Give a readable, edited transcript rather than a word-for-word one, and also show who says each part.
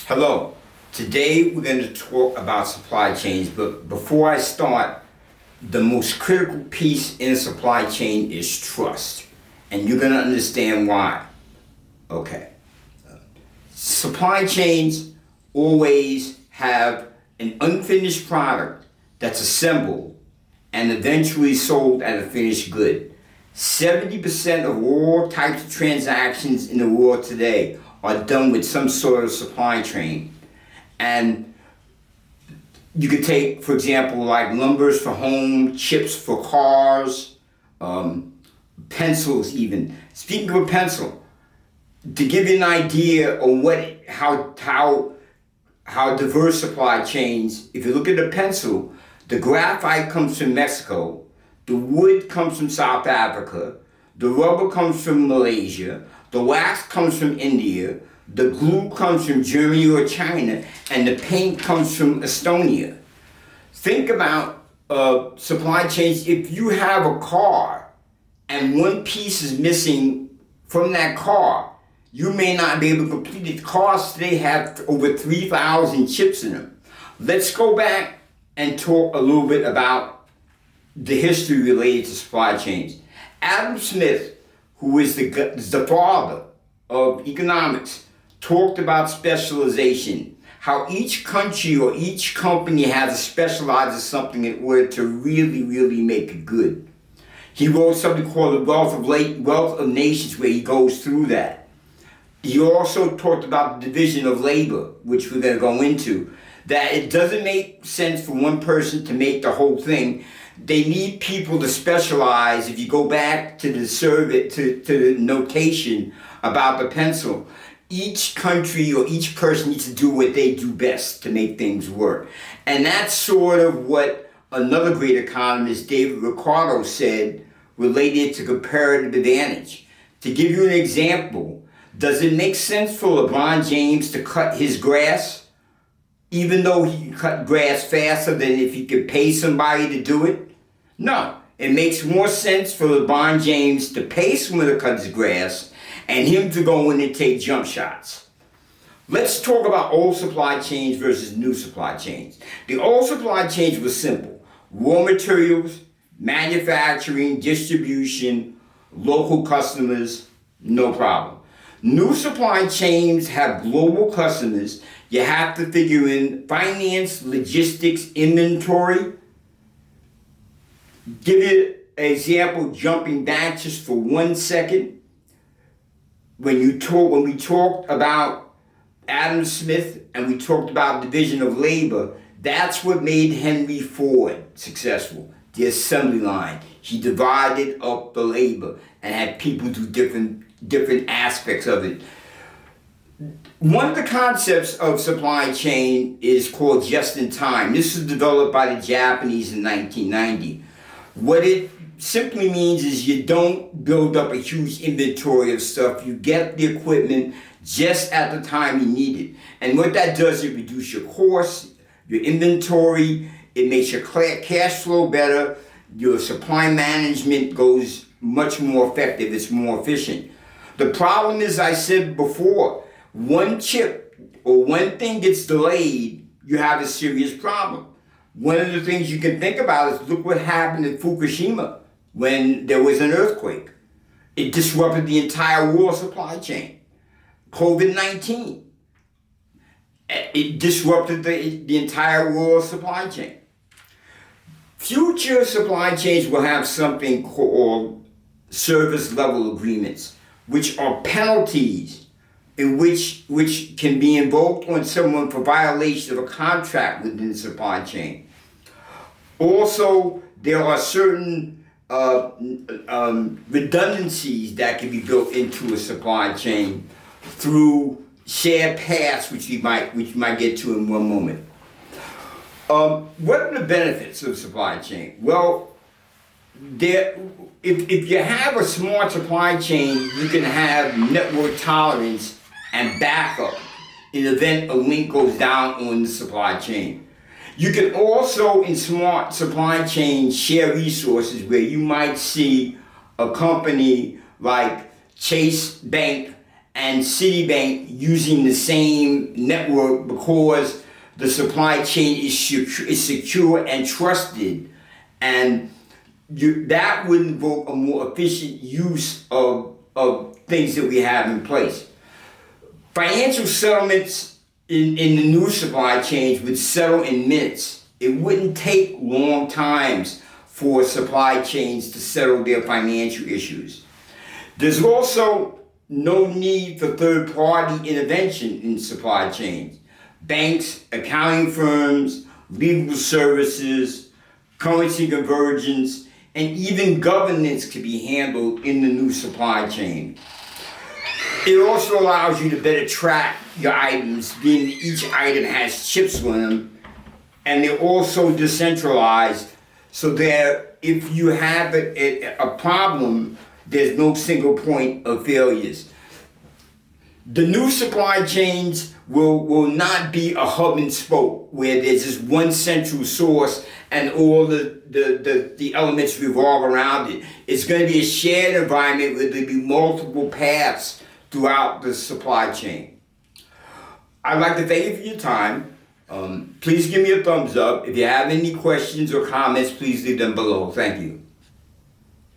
Speaker 1: Hello. Today we're going to talk about supply chains, but before I start, the most critical piece in a supply chain is trust, and you're going to understand why. Okay. Supply chains always have an unfinished product that's assembled and eventually sold as a finished good. 70% of all types of transactions in the world today are done with some sort of supply chain. And you could take, for example, like lumbers for home, chips for cars, pencils even. Speaking of a pencil, to give you an idea of how diverse supply chains, if you look at a pencil, the graphite comes from Mexico, the wood comes from South Africa, the rubber comes from Malaysia, the wax comes from India, the glue comes from Germany or China, and the paint comes from Estonia. Think about supply chains. If you have a car and one piece is missing from that car, you may not be able to complete it. Cars today have over 3,000 chips in them. Let's go back and talk a little bit about the history related to supply chains. Adam Smith, who is the father of economics, talked about specialization, how each country or each company has to specialize in something in order to really, really make it good. He wrote something called The Wealth of Nations, where he goes through that. He also talked about the division of labor, which we're going to go into, that it doesn't make sense for one person to make the whole thing. They need people to specialize. If you go back to the survey, to the notation about the pencil, each country or each person needs to do what they do best to make things work. And that's sort of what another great economist, David Ricardo, said related to comparative advantage. To give you an example, does it make sense for LeBron James to cut his grass, even though he can cut grass faster than if he could pay somebody to do it? No. It makes more sense for LeBron James to pay someone to cut his grass and him to go in and take jump shots. Let's talk about old supply chains versus new supply chains. The old supply chains were simple. Raw materials, manufacturing, distribution, local customers, no problem. New supply chains have global customers. You have to figure in finance, logistics, inventory. Give you an example, jumping back just for 1 second. When we talked about Adam Smith and we talked about division of labor, that's what made Henry Ford successful, the assembly line. He divided up the labor and had people do different aspects of it. One of the concepts of supply chain is called just-in-time. This was developed by the Japanese in 1990. What it simply means is you don't build up a huge inventory of stuff. You get the equipment just at the time you need it. And what that does, it reduces your costs, your inventory, it makes your cash flow better, your supply management goes much more effective, it's more efficient. The problem is, I said before, one chip or one thing gets delayed, you have a serious problem. One of the things you can think about is look what happened in Fukushima when there was an earthquake. It disrupted the entire world supply chain. COVID-19, it disrupted the entire world supply chain. Future supply chains will have something called service level agreements, which are penalties in which can be invoked on someone for violation of a contract within the supply chain. Also, there are certain redundancies that can be built into a supply chain through shared paths, which we might get to in one moment. What are the benefits of supply chain? Well, if you have a smart supply chain, you can have network tolerance and backup in the event a link goes down on the supply chain. You can also, in smart supply chains, share resources where you might see a company like Chase Bank and Citibank using the same network because the supply chain is secure and trusted, and that would invoke a more efficient use of things that we have in place. Financial settlements in the new supply chains would settle in minutes. It wouldn't take long times for supply chains to settle their financial issues. There's also no need for third-party intervention in supply chains. Banks, accounting firms, legal services, currency convergence, and even governance can be handled in the new supply chain. It also allows you to better track your items, being that each item has chips on them, and they're also decentralized, so that if you have a problem, there's no single point of failures. The new supply chains will not be a hub and spoke where there's just one central source and all the elements revolve around it. It's going to be a shared environment where there'll be multiple paths throughout the supply chain. I'd like to thank you for your time. Please give me a thumbs up. If you have any questions or comments, please leave them below. Thank you.